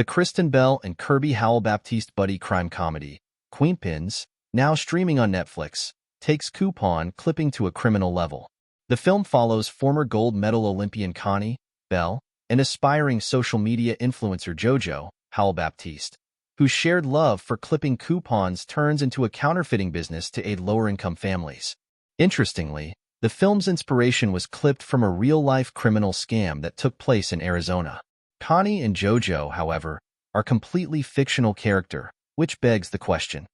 The Kristen Bell and Kirby Howell-Baptiste buddy crime comedy, Queenpins, now streaming on Netflix, takes coupon clipping to a criminal level. The film follows former gold medal Olympian Connie, Bell, and aspiring social media influencer JoJo, Howell-Baptiste, whose shared love for clipping coupons turns into a counterfeiting business to aid lower-income families. Interestingly, the film's inspiration was clipped from a real-life criminal scam that took place in Arizona. Connie and JoJo, however, are completely fictional characters, which begs the question: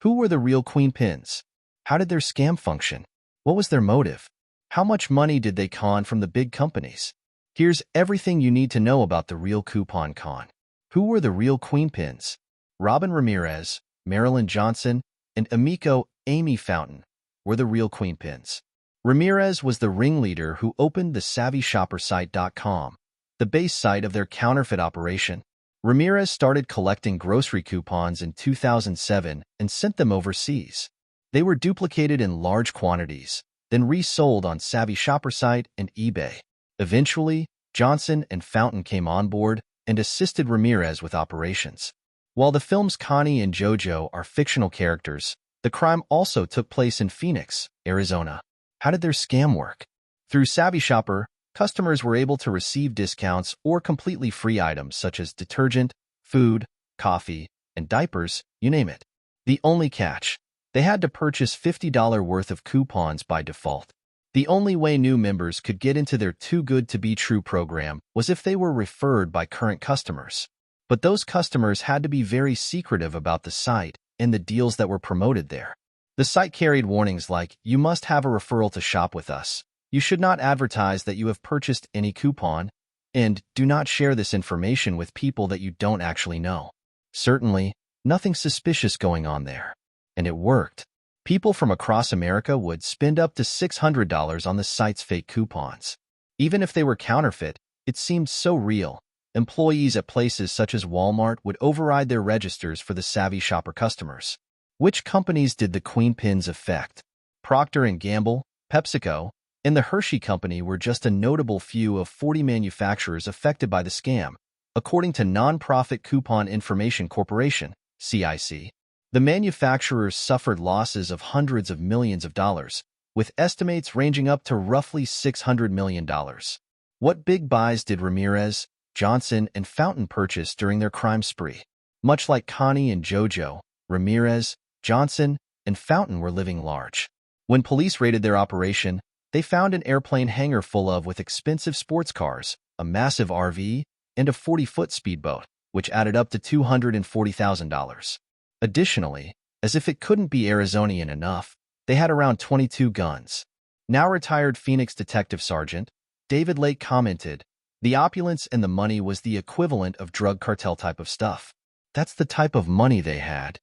who were the real Queenpins? How did their scam function? What was their motive? How much money did they con from the big companies? Here's everything you need to know about the real coupon con. Who were the real Queenpins? Robin Ramirez, Marilyn Johnson, and Amico Amy Fountain were the real Queenpins. Ramirez was the ringleader who opened the SavvyShopperSite.com, the base site of their counterfeit operation. Ramirez started collecting grocery coupons in 2007 and sent them overseas. They were duplicated in large quantities, then resold on Savvy Shopper Site and eBay. Eventually, Johnson and Fountain came on board and assisted Ramirez with operations. While the film's Connie and JoJo are fictional characters, the crime also took place in Phoenix, Arizona. How did their scam work? Through Savvy Shopper, customers were able to receive discounts or completely free items such as detergent, food, coffee, and diapers, you name it. The only catch: they had to purchase $50 worth of coupons by default. The only way new members could get into their Too Good to Be True program was if they were referred by current customers. But those customers had to be very secretive about the site and the deals that were promoted there. The site carried warnings like, "You must have a referral to shop with us," "You should not advertise that you have purchased any coupon," and "Do not share this information with people that you don't actually know." Certainly, nothing suspicious going on there. And it worked. People from across America would spend up to $600 on the site's fake coupons. Even if they were counterfeit, it seemed so real. Employees at places such as Walmart would override their registers for the Savvy Shopper customers. Which companies did the Queenpins affect? Procter & Gamble, PepsiCo, and the Hershey Company were just a notable few of 40 manufacturers affected by the scam, according to Nonprofit Coupon Information Corporation, CIC. The manufacturers suffered losses of hundreds of millions of dollars, with estimates ranging up to roughly $600 million. What big buys did Ramirez, Johnson, and Fountain purchase during their crime spree? Much like Connie and JoJo, Ramirez, Johnson, and Fountain were living large. When police raided their operation, they found an airplane hangar full of with expensive sports cars, a massive RV, and a 40-foot speedboat, which added up to $240,000. Additionally, as if it couldn't be Arizonian enough, they had around 22 guns. Now retired Phoenix Detective Sergeant David Lake commented, "The opulence and the money was the equivalent of drug cartel type of stuff. That's the type of money they had."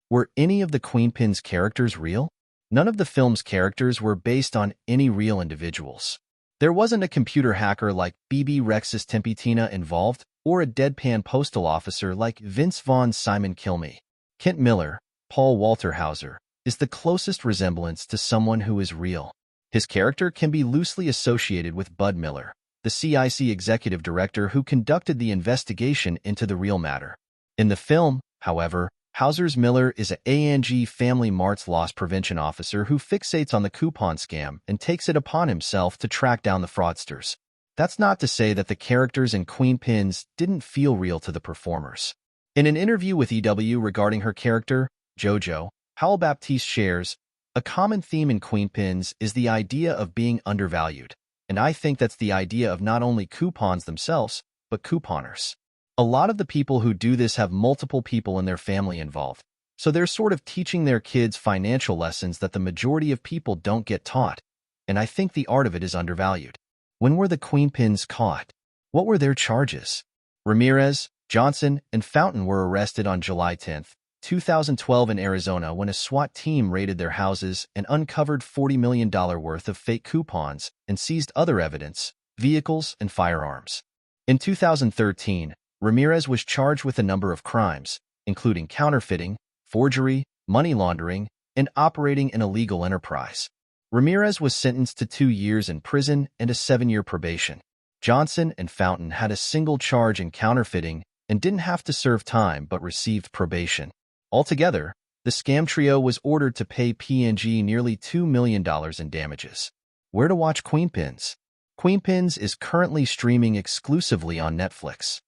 Were any of the Queenpins characters real? None of the film's characters were based on any real individuals. There wasn't a computer hacker like BB Rex's Tempetina involved, or a deadpan postal officer like Vince Vaughn's Simon Kilme. Kent Miller, Paul Walter Hauser, is the closest resemblance to someone who is real. His character can be loosely associated with Bud Miller, the CIC executive director who conducted the investigation into the real matter. In the film, however, Hauser's Miller is a ANG Family Mart's loss prevention officer who fixates on the coupon scam and takes it upon himself to track down the fraudsters. That's not to say that the characters in Queenpins didn't feel real to the performers. In an interview with EW regarding her character, JoJo, Howell-Baptiste shares, "A common theme in Queenpins is the idea of being undervalued, and I think that's the idea of not only coupons themselves, but couponers. A lot of the people who do this have multiple people in their family involved, so they're sort of teaching their kids financial lessons that the majority of people don't get taught, and I think the art of it is undervalued." When were the Queenpins caught? What were their charges? Ramirez, Johnson, and Fountain were arrested on July 10, 2012 in Arizona when a SWAT team raided their houses and uncovered $40 million worth of fake coupons and seized other evidence, vehicles, and firearms. In 2013, Ramirez was charged with a number of crimes, including counterfeiting, forgery, money laundering, and operating an illegal enterprise. Ramirez was sentenced to 2 years in prison and a 7-year probation. Johnson and Fountain had a single charge in counterfeiting and didn't have to serve time but received probation. Altogether, the scam trio was ordered to pay P&G nearly $2 million in damages. Where to watch Queenpins? Queenpins is currently streaming exclusively on Netflix.